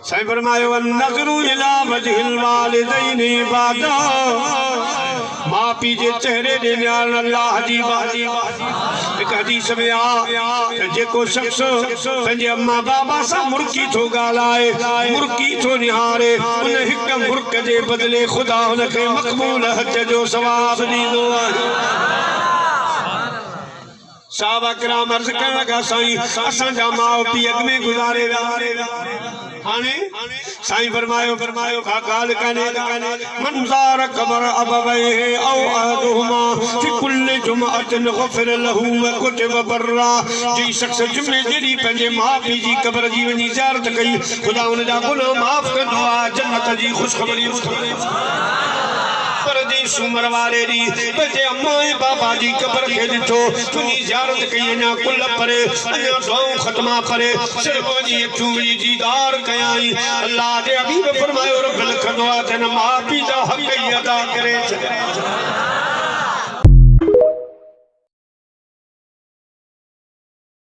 साईं फरमायो नज़रु इला वजहिल वालिदैन इबादा मां पी जे चेहरे दे नाल अल्लाह जी बाजी एक हदीस में आ जेको शख्स पंहिंजे अम्मा बाबा सां मुर्की थो ॻाल्हाए मुर्की थो निहारे उन हिक मुर्क जे बदिले ख़ुदा हुनखे मक़बूल हज जो सवाब ॾींदो आहे। साहबा किराम अर्ज़ करण लगा साईं असांजा माउ पीउ अॻ में गुज़ारे विया हाणे साईं फरमायो का ॻाल्हि कान्हे मंज़ार क़बर अबवैहि औ अहदुहुमा फी कुल्लि जुमअतिन ग़ुफ़िर लहू व कुतिब बर्रा जी शख़्स जुमे जहिड़ी पंहिंजे माउ पीउ जी क़बर जी वञी ज़ियारत कई ख़ुदा हुन जा गुनाह माफ़ कंदो आहे जन्नत जी ख़ुशख़बरी जी सुमर वाले दी पंहिंजे अम्मा ऐं बाबा जी क़बर खे ॾिठो तुंहिंजी ज़ियारत कई अञा कुल परे अञा दुआऊं ख़त्मा परे सिर्फ़ वञी अखियूं विझी दीदार कयाई अल्लाह जे हबीब फरमायो रब लिखंदो आहे त हिन माउ पीउ जा हक़ ई अदा करे छॾिया।